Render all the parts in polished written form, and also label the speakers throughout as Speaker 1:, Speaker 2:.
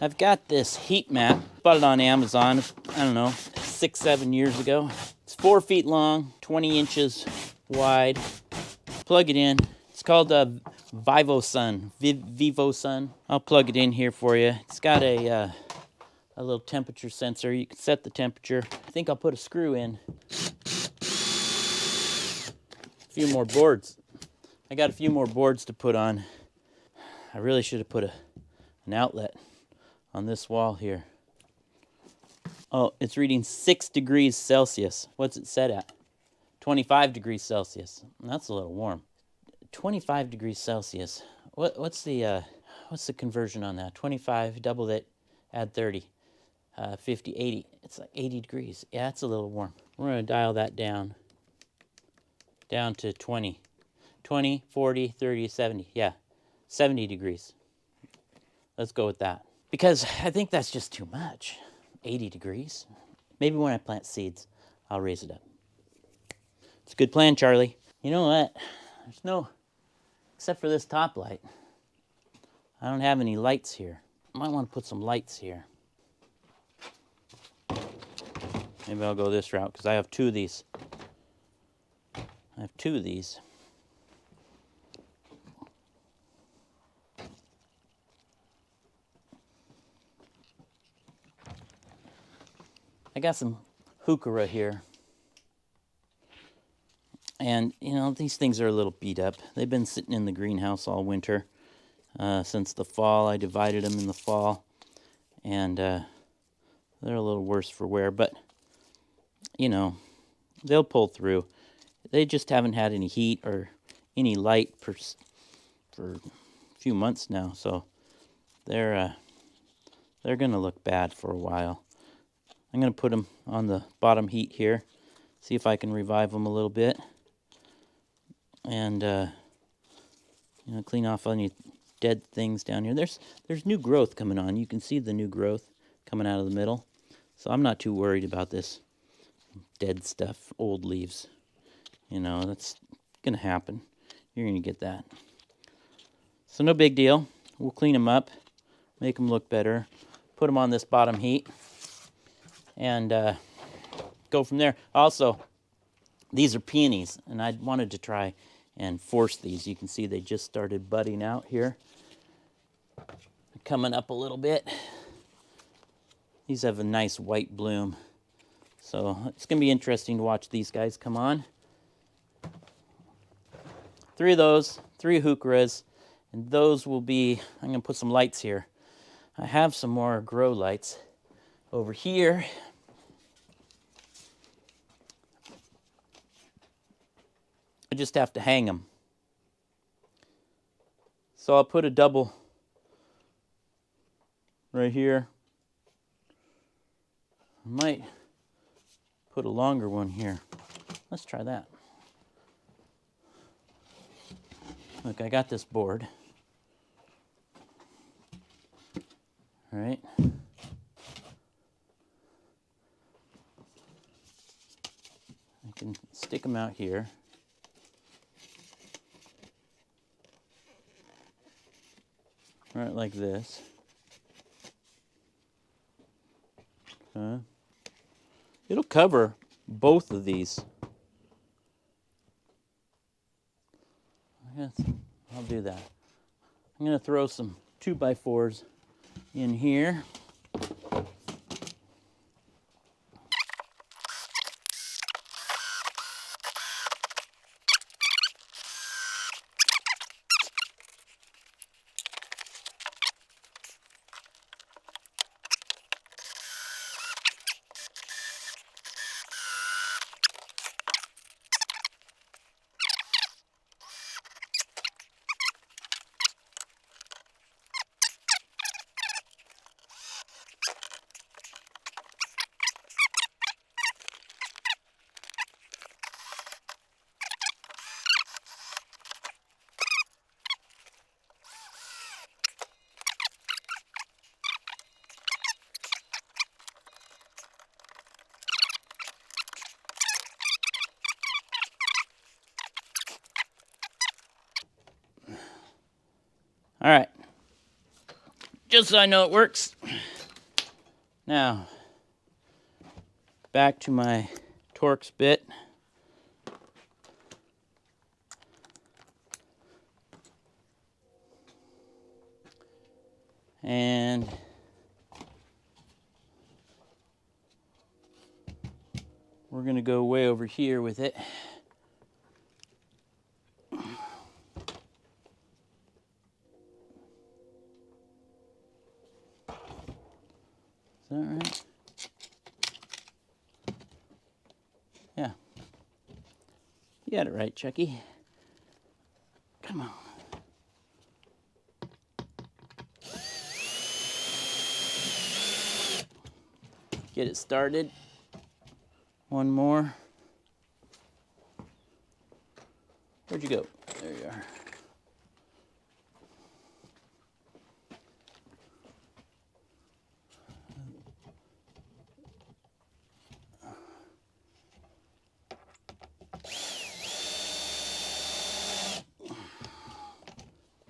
Speaker 1: I've got this heat mat. Bought it on Amazon, I don't know, 6-7 years ago. It's 4 feet long, 20 inches wide. Plug it in. It's called VivoSun. VivoSun. I'll plug it in here for you. It's got a little temperature sensor. You can set the temperature. I think I'll put a screw in. A few more boards. I got a few more boards to put on. I really should have put an outlet on this wall here. Oh, it's reading 6 degrees Celsius. What's it set at? 25 degrees Celsius. That's a little warm. 25 degrees Celsius. What's the conversion on that? 25, double that, add 30. 50, 80. It's like 80 degrees. Yeah, it's a little warm. We're going to dial that down to 20. 20, 40, 30, 70. Yeah, 70 degrees. Let's go with that. Because I think that's just too much. 80 degrees. Maybe when I plant seeds, I'll raise it up. It's a good plan, Charlie. You know what? There's no, except for this top light, I don't have any lights here. I might want to put some lights here. Maybe I'll go this route because I have 2 of these. I have 2 of these. I got some heuchera here. And, you know, these things are a little beat up. They've been sitting in the greenhouse all winter. Since the fall, I divided them in the fall. And they're a little worse for wear. But, you know, they'll pull through. They just haven't had any heat or any light for a few months now. So they're going to look bad for a while. I'm going to put them on the bottom heat here. See if I can revive them a little bit. And, you know, clean off any dead things down here. There's new growth coming on. You can see the new growth coming out of the middle. So I'm not too worried about this dead stuff, old leaves. You know, that's going to happen. You're going to get that. So no big deal. We'll clean them up, make them look better, put them on this bottom heat, and go from there. Also, these are peonies, and I wanted to try and force these. You can see they just started budding out here. Coming up a little bit. These have a nice white bloom. So it's going to be interesting to watch these guys come on. 3 of those, 3 heucheras, and those will be, I'm going to put some lights here. I have some more grow lights over here. I just have to hang them. So I'll put a double right here. I might put a longer one here. Let's try that. Look, I got this board. All right. I can stick them out here. Right, like this. It'll cover both of these. I'll do that. I'm going to throw some 2x4s in here. All right. just so I know it works. Now, back to my Torx bit. And we're going to go way over here with it. Is that right? Yeah. You got it right, Chucky. Come on. Get it started. One more. Where'd you go? There you are.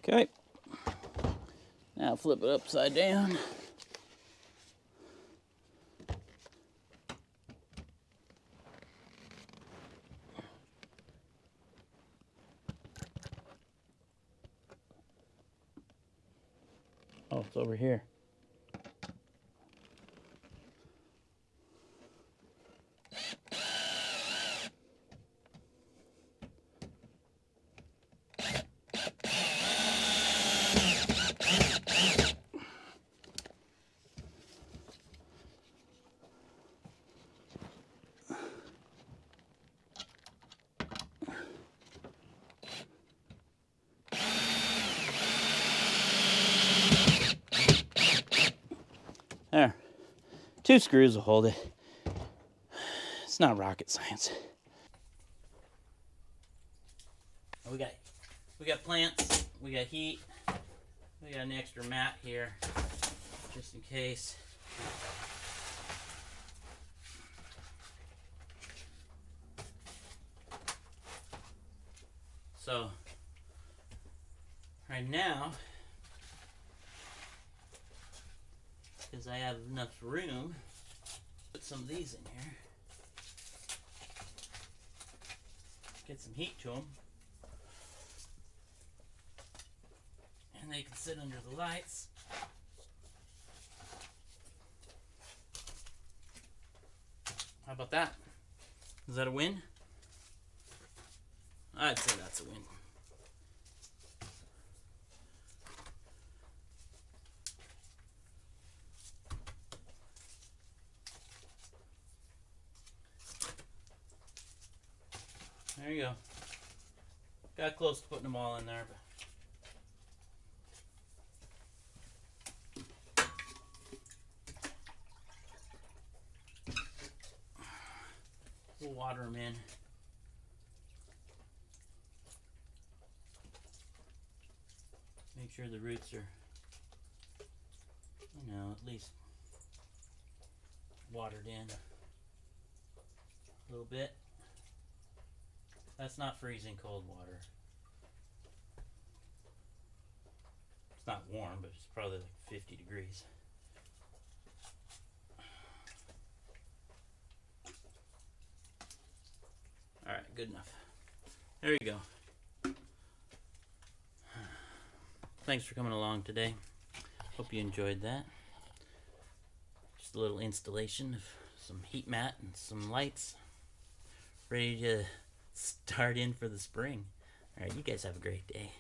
Speaker 1: Okay. Now flip it upside down. Oh, it's over here. There. 2 screws will hold it. It's not rocket science. We got plants, we got heat, we got an extra mat here, just in case. So, right now, because I have enough room, put some of these in here. Get some heat to them. And they can sit under the lights. How about that? Is that a win? I'd say that's a win. There you go. Got close to putting them all in there, but we'll water them in. Make sure the roots are, you know, at least watered in a little bit. That's not freezing cold water. It's not warm, but it's probably like 50 degrees. Alright, good enough. There you go. Thanks for coming along today. Hope you enjoyed that. Just a little installation of some heat mat and some lights. Ready to start in for the spring. Alright, you guys have a great day.